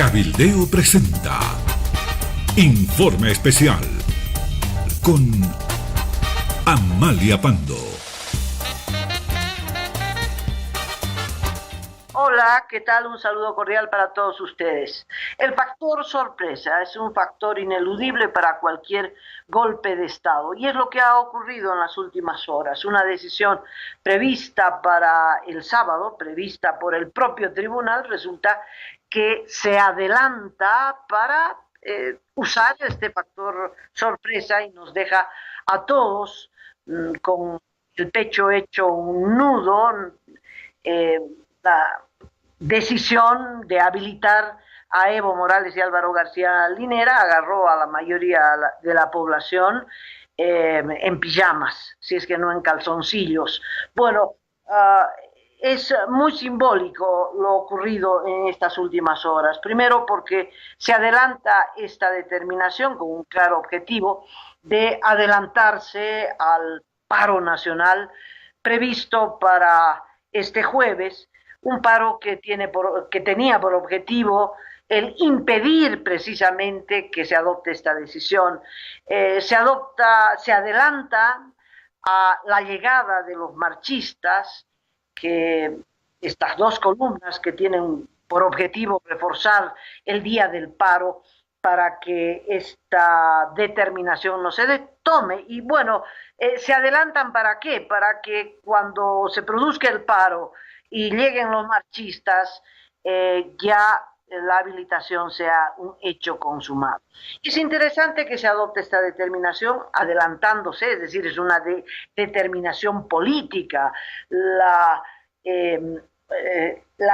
Cabildeo presenta Informe Especial con Amalia Pando. Hola, ¿qué tal? Un saludo cordial para todos ustedes. El factor sorpresa es un factor ineludible para cualquier golpe de Estado y es lo que ha ocurrido en las últimas horas. Una decisión prevista para el sábado, prevista por el propio tribunal, resulta que se adelanta para usar este factor sorpresa y nos deja a todos con el pecho hecho un nudo. La decisión de habilitar a Evo Morales y Álvaro García Linera agarró a la mayoría de la población en pijamas, si es que no en calzoncillos. Bueno, es muy simbólico lo ocurrido en estas últimas horas. Primero porque se adelanta esta determinación con un claro objetivo de adelantarse al paro nacional previsto para este jueves, un paro que tenía por objetivo el impedir precisamente que se adopte esta decisión. Se adelanta a la llegada de los marchistas, que estas dos columnas que tienen por objetivo reforzar el día del paro para que esta determinación no se tome. Y bueno, se adelantan ¿para qué? Para que cuando se produzca el paro y lleguen los marchistas, ya la habilitación sea un hecho consumado. Es interesante que se adopte esta determinación adelantándose, es decir, es una determinación política. La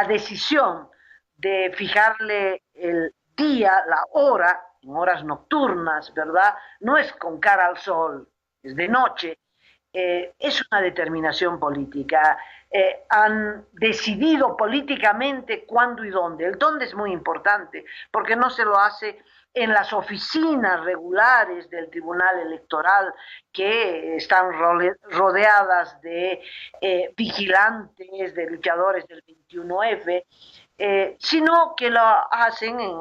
decisión de fijarle el día, la hora, en horas nocturnas, ¿verdad? No es con cara al sol, es de noche. Es una determinación política. Han decidido políticamente cuándo y dónde. El dónde es muy importante, porque no se lo hace en las oficinas regulares del Tribunal Electoral, que están rodeadas de vigilantes, de luchadores del 21F, sino que lo hacen en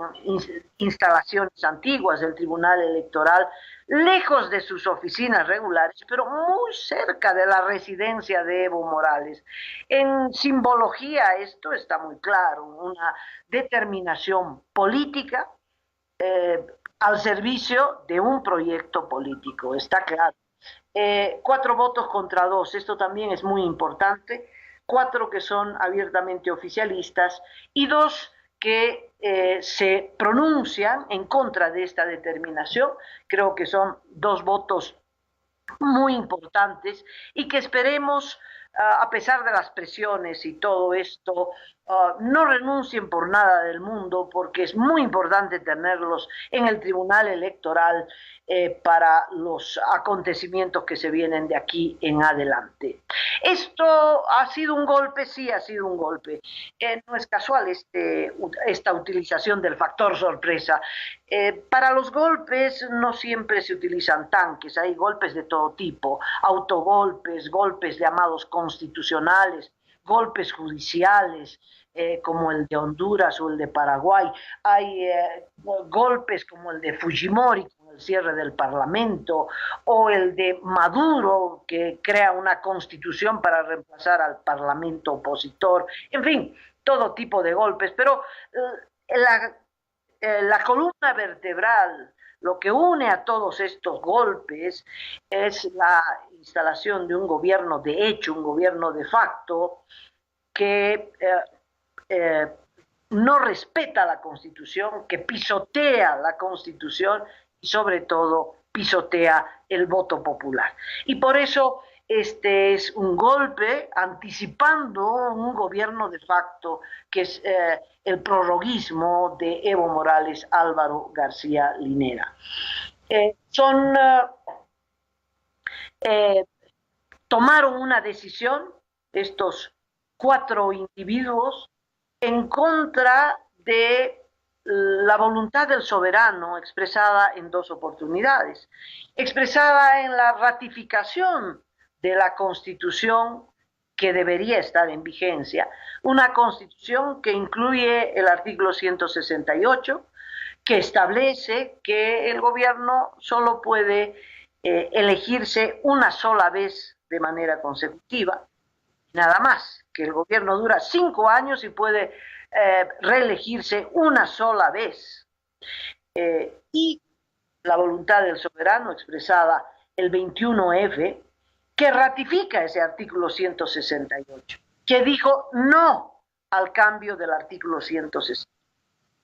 instalaciones antiguas del Tribunal Electoral, lejos de sus oficinas regulares, pero muy cerca de la residencia de Evo Morales. En simbología esto está muy claro, una determinación política al servicio de un proyecto político, está claro. 4 votos contra 2, esto también es muy importante. 4 que son abiertamente oficialistas y 2 que se pronuncian en contra de esta determinación. Creo que son 2 votos muy importantes y que esperemos, a pesar de las presiones y todo esto, no renuncien por nada del mundo, porque es muy importante tenerlos en el Tribunal Electoral para los acontecimientos que se vienen de aquí en adelante. Esto ha sido un golpe, sí ha sido un golpe. No es casual esta utilización del factor sorpresa. Para los golpes no siempre se utilizan tanques, hay golpes de todo tipo, autogolpes, golpes llamados constitucionales, golpes judiciales, como el de Honduras o el de Paraguay, hay golpes como el de Fujimori, con el cierre del Parlamento, o el de Maduro, que crea una constitución para reemplazar al Parlamento opositor, en fin, todo tipo de golpes, pero la columna vertebral, lo que une a todos estos golpes, es la instalación de un gobierno de hecho, un gobierno de facto, que no respeta la Constitución, que pisotea la Constitución y sobre todo pisotea el voto popular. Y por eso este es un golpe anticipando un gobierno de facto, que es el prorroguismo de Evo Morales, Álvaro García Linera. Tomaron una decisión estos 4 individuos en contra de la voluntad del soberano expresada en 2 oportunidades, expresada en la ratificación de la Constitución que debería estar en vigencia, una constitución que incluye el artículo 168, que establece que el gobierno solo puede elegirse una sola vez de manera consecutiva, nada más, que el gobierno dura 5 años y puede reelegirse una sola vez. Y la voluntad del soberano expresada el 21F, que ratifica ese artículo 168, que dijo no al cambio del artículo 160.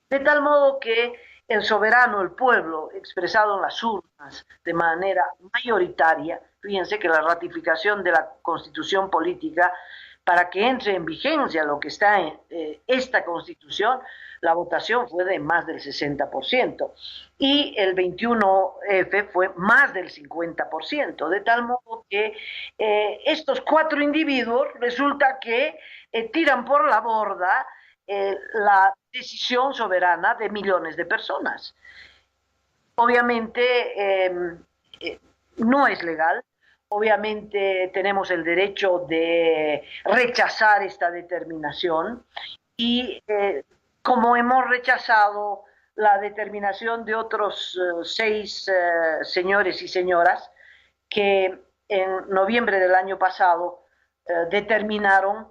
De tal modo que el soberano, el pueblo, expresado en las urnas de manera mayoritaria, fíjense que la ratificación de la Constitución política, para que entre en vigencia lo que está en esta Constitución, la votación fue de más del 60%, y el 21F fue más del 50%, de tal modo que estos 4 individuos resulta que tiran por la borda la decisión soberana de millones de personas. Obviamente no es legal, obviamente tenemos el derecho de rechazar esta determinación y como hemos rechazado la determinación de otros 6 señores y señoras que en noviembre del año pasado determinaron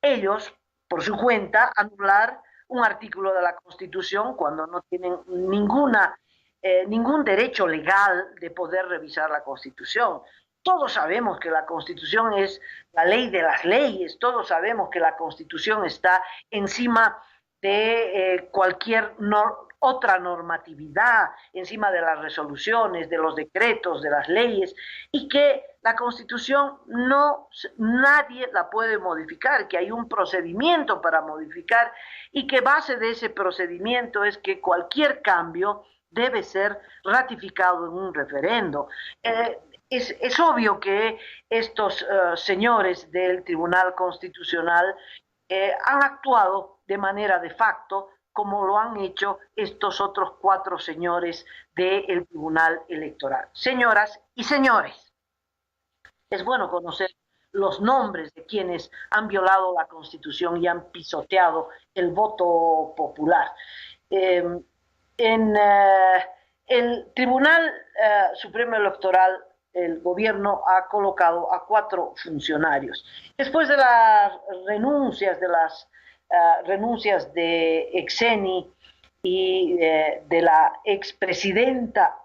ellos por su cuenta anular un artículo de la Constitución cuando no tienen ningún derecho legal de poder revisar la Constitución. Todos sabemos que la Constitución es la ley de las leyes, todos sabemos que la Constitución está encima de cualquier otra normatividad, encima de las resoluciones, de los decretos, de las leyes, y que la Constitución nadie la puede modificar, que hay un procedimiento para modificar y que base de ese procedimiento es que cualquier cambio debe ser ratificado en un referendo. Es obvio que estos señores del Tribunal Constitucional han actuado de manera de facto como lo han hecho estos otros 4 señores del Tribunal Electoral. Señoras y señores, es bueno conocer los nombres de quienes han violado la Constitución y han pisoteado el voto popular. En el Tribunal Supremo Electoral, el gobierno ha colocado a 4 funcionarios. Después de las renuncias de Exeni y de la expresidenta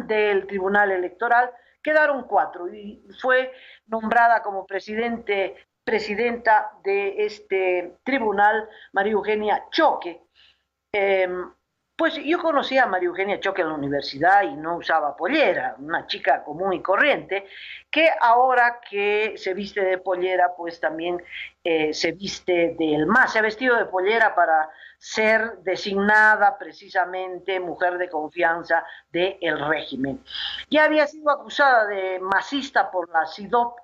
del Tribunal Electoral, quedaron 4 y fue nombrada como presidenta de este tribunal María Eugenia Choque. Pues yo conocí a María Eugenia Choque en la universidad y no usaba pollera, una chica común y corriente, que ahora que se viste de pollera, pues también se viste del MAS, se ha vestido de pollera para ser designada precisamente mujer de confianza del régimen. Ya había sido acusada de masista por la CIDOP,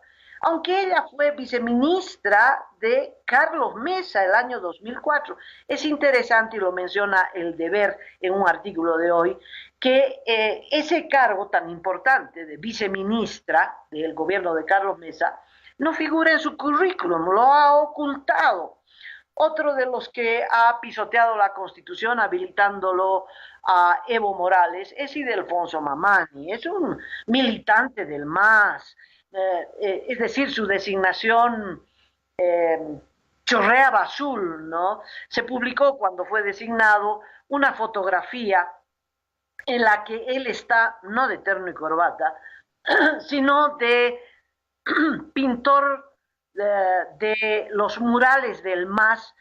aunque ella fue viceministra de Carlos Mesa el año 2004. Es interesante, y lo menciona El Deber en un artículo de hoy, que ese cargo tan importante de viceministra del gobierno de Carlos Mesa no figura en su currículum, lo ha ocultado. Otro de los que ha pisoteado la Constitución habilitándolo a Evo Morales es Ildefonso Mamani, es un militante del MAS, es decir, su designación chorreaba azul, ¿no? Se publicó cuando fue designado una fotografía en la que él está, no de terno y corbata, sino de pintor de los murales del MAS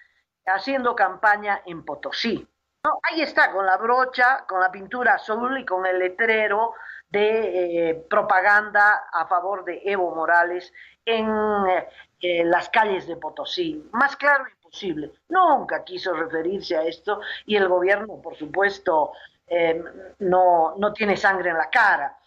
haciendo campaña en Potosí. ¿No? Ahí está, con la brocha, con la pintura azul y con el letrero de propaganda a favor de Evo Morales en las calles de Potosí. Más claro imposible. Nunca quiso referirse a esto y el gobierno, por supuesto, no tiene sangre en la cara.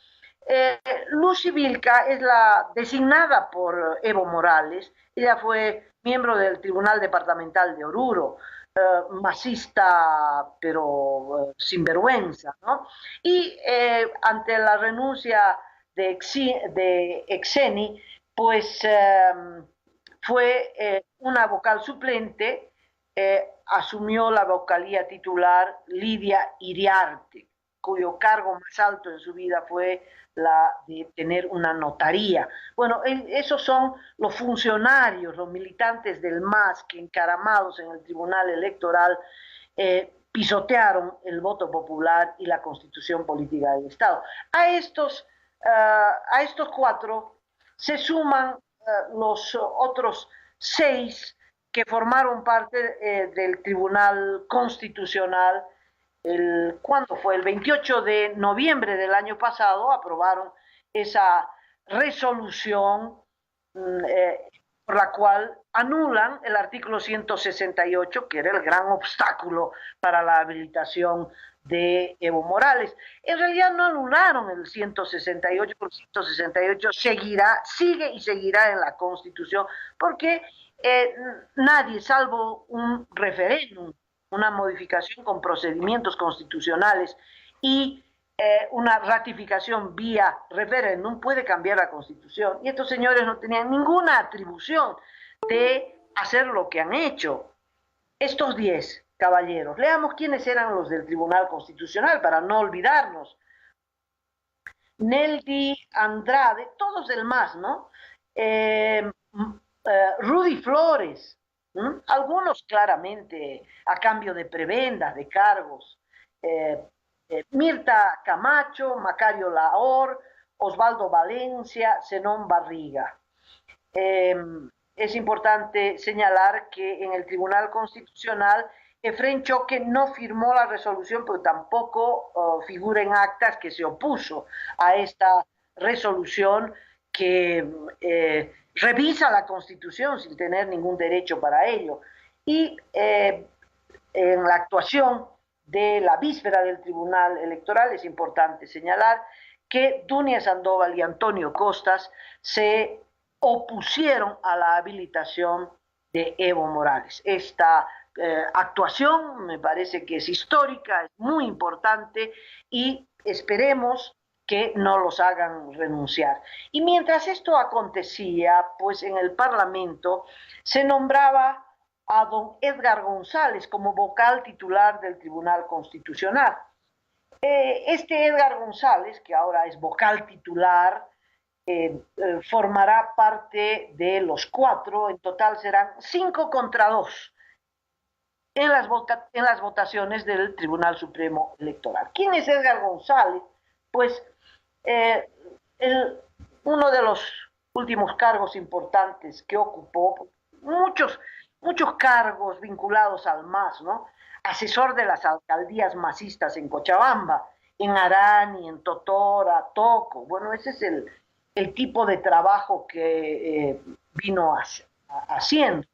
Lucy Vilca es la designada por Evo Morales. Ella fue miembro del Tribunal Departamental de Oruro, masista pero sinvergüenza, ¿no? Y ante la renuncia de Exeni, pues fue una vocal suplente, asumió la vocalía titular Lidia Iriarte, cuyo cargo más alto en su vida fue la de tener una notaría. Bueno, esos son los funcionarios, los militantes del MAS que encaramados en el Tribunal Electoral pisotearon el voto popular y la constitución política del Estado. A estos 4 se suman los otros 6 que formaron parte del Tribunal Constitucional. ¿Cuándo fue? El 28 de noviembre del año pasado aprobaron esa resolución por la cual anulan el artículo 168, que era el gran obstáculo para la habilitación de Evo Morales. En realidad no anularon el 168, porque el 168 sigue y seguirá en la Constitución, porque nadie, salvo un referéndum, una modificación con procedimientos constitucionales y una ratificación vía referéndum, puede cambiar la Constitución. Y estos señores no tenían ninguna atribución de hacer lo que han hecho. Estos 10 caballeros, leamos quiénes eran los del Tribunal Constitucional para no olvidarnos. Neldy Andrade, todos del MAS, ¿no? Rudy Flores, algunos claramente a cambio de prebendas, de cargos, Mirta Camacho, Macario Lahor, Osvaldo Valencia, Zenón Barriga. Es importante señalar que en el Tribunal Constitucional Efrén Choque no firmó la resolución, pero tampoco figura en actas que se opuso a esta resolución que revisa la Constitución sin tener ningún derecho para ello. Y en la actuación de la víspera del Tribunal Electoral es importante señalar que Dunia Sandoval y Antonio Costas se opusieron a la habilitación de Evo Morales. Esta actuación me parece que es histórica, es muy importante y esperemos que no los hagan renunciar. Y mientras esto acontecía, pues en el Parlamento se nombraba a don Edgar González como vocal titular del Tribunal Constitucional. Este Edgar González, que ahora es vocal titular, formará parte de los 4, en total serán 5 contra 2 en las votaciones del Tribunal Supremo Electoral. ¿Quién es Edgar González? Pues uno de los últimos cargos importantes que ocupó, muchos cargos vinculados al MAS, ¿no? Asesor de las alcaldías masistas en Cochabamba, en Arani, en Totora, Toco. Bueno, ese es el tipo de trabajo que vino haciendo.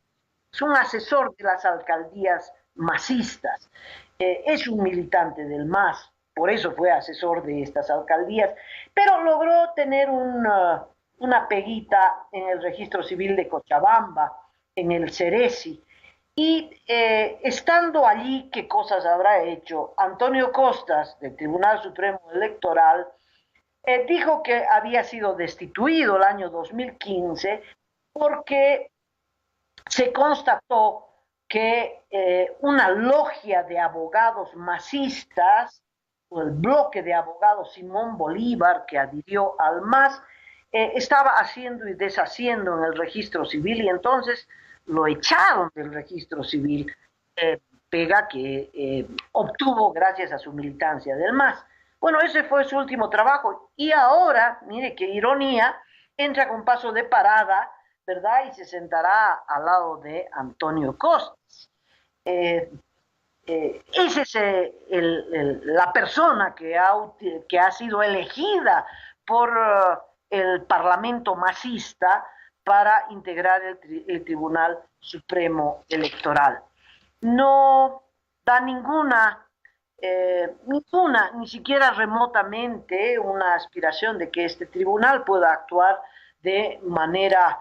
Es un asesor de las alcaldías masistas. Es un militante del MAS, por eso fue asesor de estas alcaldías, pero logró tener una peguita en el registro civil de Cochabamba, en el Ceresi, y estando allí, ¿qué cosas habrá hecho? Antonio Costas, del Tribunal Supremo Electoral, dijo que había sido destituido el año 2015 porque se constató que una logia de abogados masistas, o el bloque de abogados Simón Bolívar, que adhirió al MAS, estaba haciendo y deshaciendo en el registro civil y entonces lo echaron del registro civil, pega que obtuvo gracias a su militancia del MAS. Bueno, ese fue su último trabajo y ahora, mire qué ironía, entra con paso de parada, ¿verdad? Y se sentará al lado de Antonio Costas. Esa es la persona que ha sido elegida por el Parlamento masista para integrar el Tribunal Supremo Electoral. No da ninguna, ni siquiera remotamente, una aspiración de que este tribunal pueda actuar de manera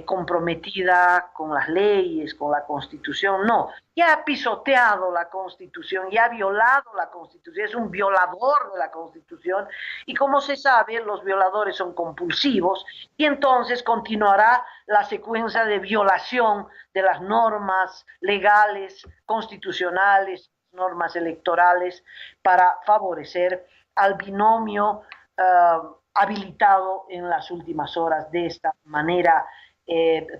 comprometida con las leyes, con la Constitución, no, ya ha pisoteado la Constitución, ya ha violado la Constitución, es un violador de la Constitución y como se sabe, los violadores son compulsivos y entonces continuará la secuencia de violación de las normas legales, constitucionales, normas electorales para favorecer al binomio habilitado en las últimas horas de esta manera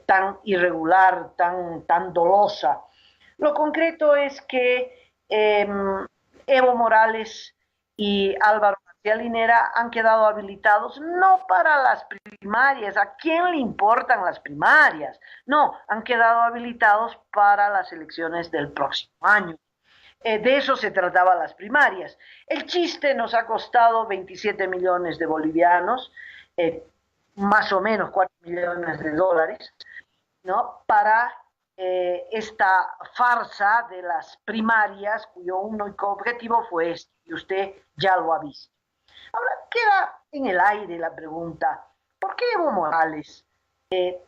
tan irregular, tan dolosa. Lo concreto es que Evo Morales y Álvaro García Linera han quedado habilitados no para las primarias, ¿a quién le importan las primarias? No, han quedado habilitados para las elecciones del próximo año. De eso se trataba las primarias. El chiste nos ha costado 27 millones de bolivianos, más o menos 4 millones de dólares, ¿no? Para esta farsa de las primarias, cuyo único objetivo fue este, y usted ya lo ha visto. Ahora queda en el aire la pregunta, ¿por qué Evo Morales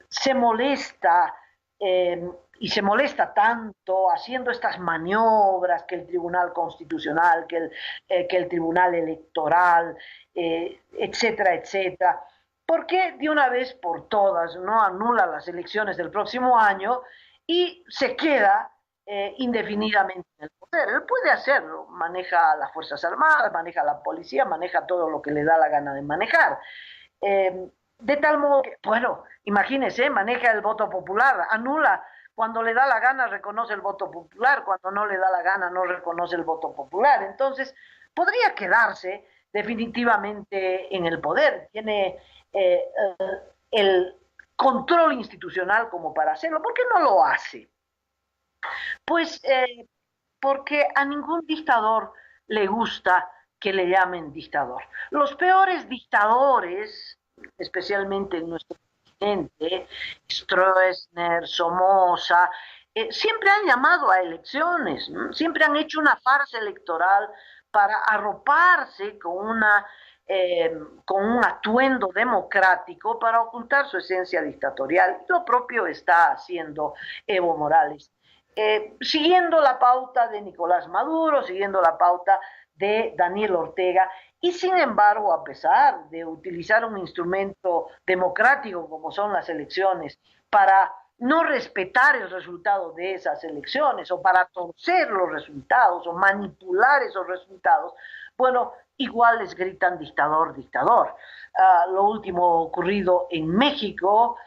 se molesta y se molesta tanto haciendo estas maniobras que el Tribunal Constitucional, que el Tribunal Electoral, etcétera, etcétera? ¿Por qué de una vez por todas no anula las elecciones del próximo año y se queda indefinidamente en el poder? Él puede hacerlo, maneja las Fuerzas Armadas, maneja la policía, maneja todo lo que le da la gana de manejar. De tal modo que, bueno, imagínese, maneja el voto popular, anula cuando le da la gana, reconoce el voto popular, cuando no le da la gana, no reconoce el voto popular. Entonces, podría quedarse definitivamente en el poder, tiene el control institucional como para hacerlo. ¿Por qué no lo hace? Pues porque a ningún dictador le gusta que le llamen dictador. Los peores dictadores, especialmente en nuestro continente, Stroessner, Somoza, siempre han llamado a elecciones, ¿no? Siempre han hecho una farsa electoral para arroparse con un atuendo democrático para ocultar su esencia dictatorial. Lo propio está haciendo Evo Morales. Siguiendo la pauta de Nicolás Maduro, siguiendo la pauta de Daniel Ortega, y sin embargo, a pesar de utilizar un instrumento democrático como son las elecciones para no respetar el resultado de esas elecciones o para torcer los resultados o manipular esos resultados, bueno, igual les gritan dictador, dictador. Lo último ocurrido en México,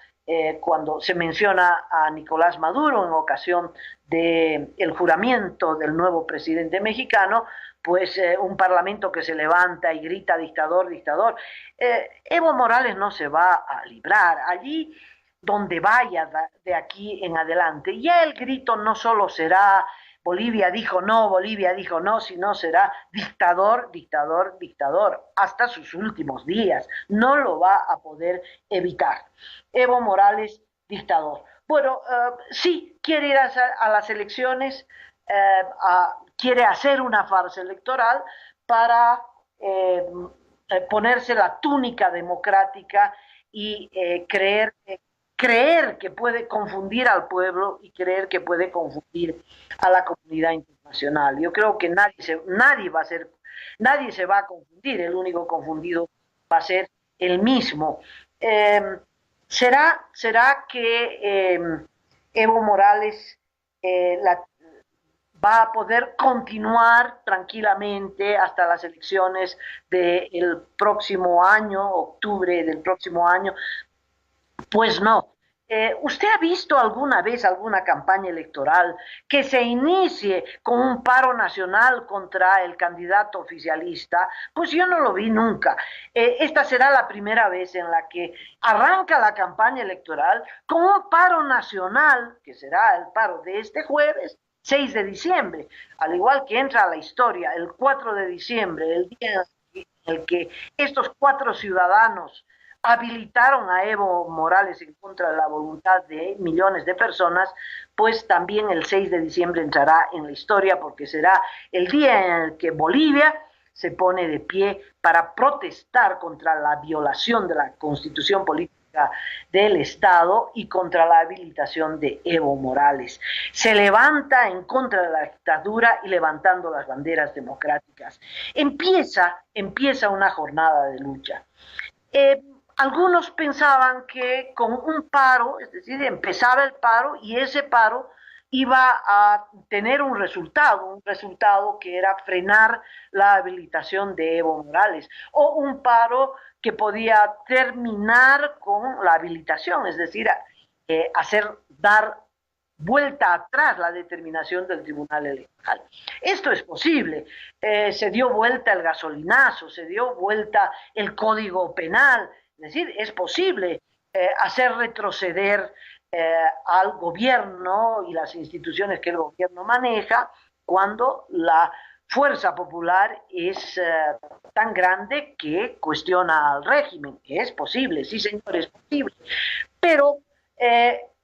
cuando se menciona a Nicolás Maduro en ocasión del juramento del nuevo presidente mexicano, pues un parlamento que se levanta y grita dictador, dictador. Evo Morales no se va a librar. Allí donde vaya de aquí en adelante, ya el grito no solo será Bolivia dijo no, sino será dictador, dictador, dictador, hasta sus últimos días. No lo va a poder evitar. Evo Morales, dictador. Bueno, sí, quiere ir a las elecciones, quiere hacer una farsa electoral para ponerse la túnica democrática y creer que puede confundir al pueblo y creer que puede confundir a la comunidad internacional. Yo creo que nadie se va a confundir, el único confundido va a ser el mismo. ¿Será que Evo Morales va a poder continuar tranquilamente hasta las elecciones del próximo año, octubre del próximo año? Pues no. ¿Usted ha visto alguna vez alguna campaña electoral que se inicie con un paro nacional contra el candidato oficialista? Pues yo no lo vi nunca. Esta será la primera vez en la que arranca la campaña electoral con un paro nacional, que será el paro de este jueves, 6 de diciembre, al igual que entra a la historia el 4 de diciembre, el día en el que estos 4 ciudadanos habilitaron a Evo Morales en contra de la voluntad de millones de personas, pues también el 6 de diciembre entrará en la historia porque será el día en el que Bolivia se pone de pie para protestar contra la violación de la Constitución Política política del Estado y contra la habilitación de Evo Morales. Se levanta en contra de la dictadura y levantando las banderas democráticas. Empieza una jornada de lucha. Algunos pensaban que con un paro, es decir, empezaba el paro y ese paro iba a tener un resultado que era frenar la habilitación de Evo Morales, o un paro que podía terminar con la habilitación, es decir, dar vuelta atrás la determinación del Tribunal Electoral. Esto es posible. Se dio vuelta el gasolinazo, se dio vuelta el Código Penal, es decir, es posible hacer retroceder al gobierno y las instituciones que el gobierno maneja cuando la fuerza popular es tan grande que cuestiona al régimen. Es posible, sí señor, es posible. Pero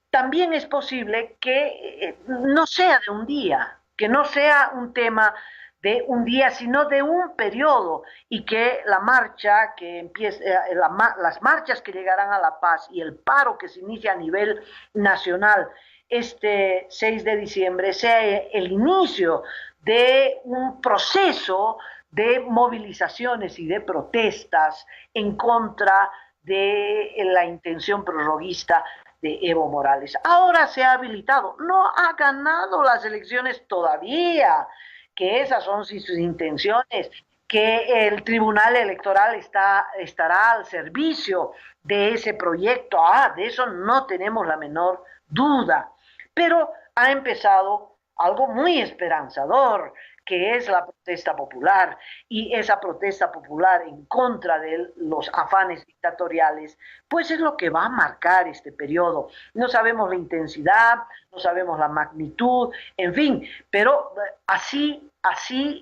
también es posible que no sea de un día, que no sea un tema de un día, sino de un periodo, y que la marcha que empiece, las marchas que llegarán a la paz y el paro que se inicia a nivel nacional este 6 de diciembre sea el inicio de un proceso de movilizaciones y de protestas en contra de la intención prorroguista de Evo Morales. Ahora se ha habilitado, no ha ganado las elecciones todavía, que esas son sus intenciones, que el Tribunal Electoral estará al servicio de ese proyecto. De eso no tenemos la menor duda. Pero ha empezado algo muy esperanzador, que es la protesta popular, y esa protesta popular en contra de los afanes dictatoriales, pues es lo que va a marcar este periodo. No sabemos la intensidad, no sabemos la magnitud, en fin, pero así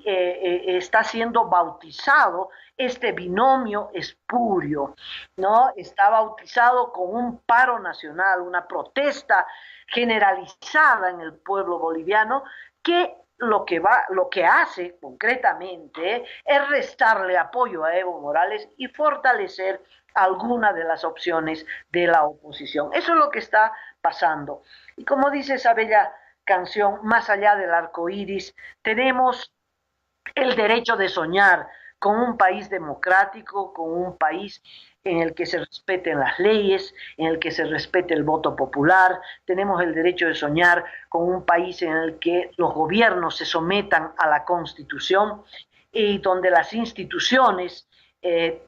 está siendo bautizado este binomio espurio, ¿no? Está bautizado con un paro nacional, una protesta generalizada en el pueblo boliviano, que lo que hace concretamente es restarle apoyo a Evo Morales y fortalecer alguna de las opciones de la oposición. Eso es lo que está pasando. Y como dice esa bella canción, más allá del arco iris, tenemos el derecho de soñar con un país democrático, con un país en el que se respeten las leyes, en el que se respete el voto popular. Tenemos el derecho de soñar con un país en el que los gobiernos se sometan a la Constitución y donde las instituciones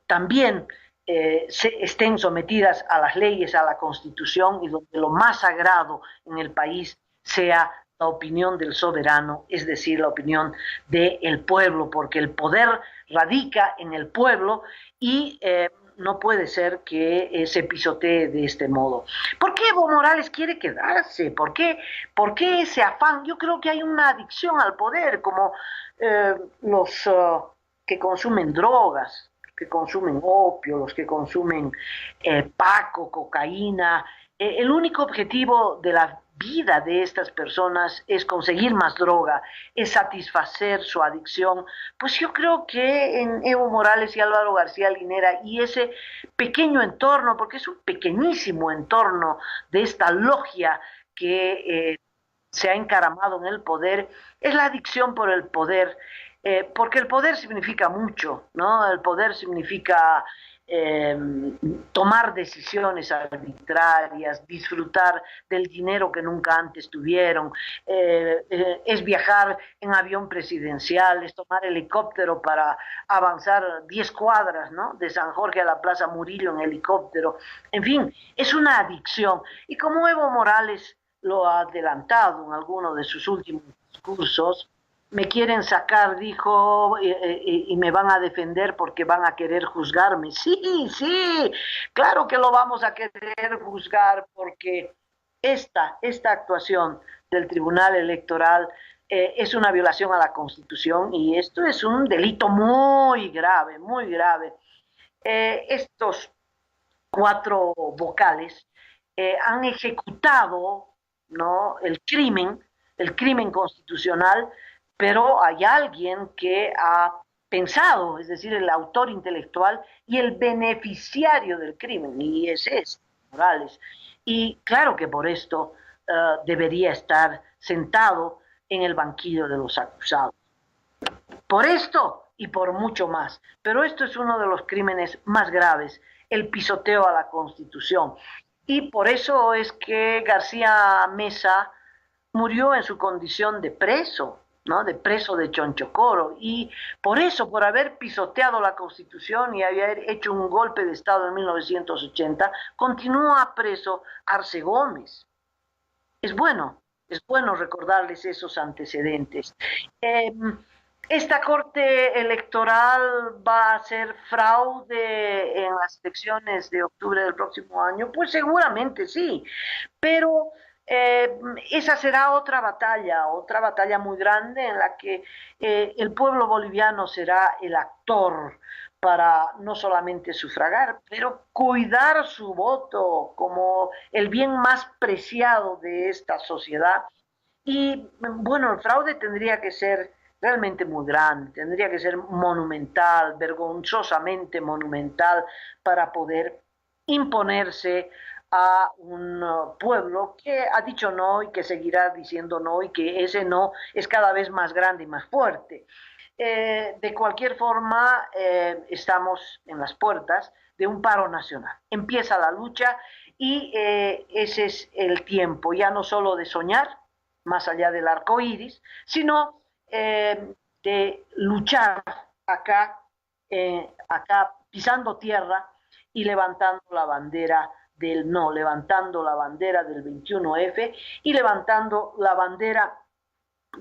también estén sometidas a las leyes, a la Constitución, y donde lo más sagrado en el país sea la opinión del soberano, es decir, la opinión del pueblo, porque el poder radica en el pueblo y no puede ser que se pisotee de este modo. ¿Por qué Evo Morales quiere quedarse? ¿Por qué ese afán? Yo creo que hay una adicción al poder, como los que consumen drogas, que consumen opio, los que consumen paco, cocaína. El único objetivo de la vida de estas personas es conseguir más droga, es satisfacer su adicción. Pues yo creo que en Evo Morales y Álvaro García Linera y ese pequeño entorno, porque es un pequeñísimo entorno de esta logia que se ha encaramado en el poder, es la adicción por el poder, porque el poder significa mucho, ¿no? El poder significa tomar decisiones arbitrarias, disfrutar del dinero que nunca antes tuvieron, es viajar en avión presidencial, es tomar helicóptero para avanzar 10 cuadras, ¿no? De San Jorge a la Plaza Murillo en helicóptero. En fin, es una adicción. Y como Evo Morales lo ha adelantado en alguno de sus últimos discursos, me quieren sacar, dijo, y me van a defender porque van a querer juzgarme. Sí, claro que lo vamos a querer juzgar, porque esta actuación del Tribunal Electoral es una violación a la Constitución, y esto es un delito muy grave, muy grave. Estos 4 vocales han ejecutado, ¿no?, el crimen constitucional, pero hay alguien que ha pensado, es decir, el autor intelectual y el beneficiario del crimen, y ese es Morales. Y claro que por esto debería estar sentado en el banquillo de los acusados. Por esto y por mucho más. Pero esto es uno de los crímenes más graves, el pisoteo a la Constitución. Y por eso es que García Mesa murió en su condición de preso, ¿no? De preso de Chonchocoro. Y por eso, por haber pisoteado la Constitución y haber hecho un golpe de Estado en 1980, continúa preso Arce Gómez. Es bueno recordarles esos antecedentes. ¿Esta corte electoral va a ser fraude en las elecciones de octubre del próximo año? Pues seguramente sí, pero esa será otra batalla muy grande en la que el pueblo boliviano será el actor para no solamente sufragar, pero cuidar su voto como el bien más preciado de esta sociedad. Y bueno, el fraude tendría que ser realmente muy grande, tendría que ser monumental, vergonzosamente monumental, para poder imponerse a un pueblo que ha dicho no y que seguirá diciendo no y que ese no es cada vez más grande y más fuerte. De cualquier forma, estamos en las puertas de un paro nacional. Empieza la lucha y ese es el tiempo, ya no solo de soñar, más allá del arco iris, sino de luchar acá, acá pisando tierra y levantando la bandera del no, levantando la bandera del 21F y levantando la bandera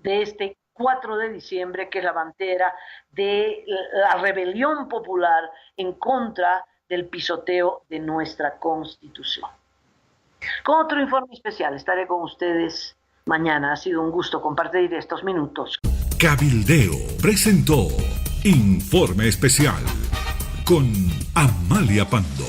de este 4 de diciembre, que es la bandera de la rebelión popular en contra del pisoteo de nuestra Constitución. Con otro informe especial estaré con ustedes mañana. Ha sido un gusto compartir estos minutos. Cabildeo presentó Informe Especial con Amalia Pando.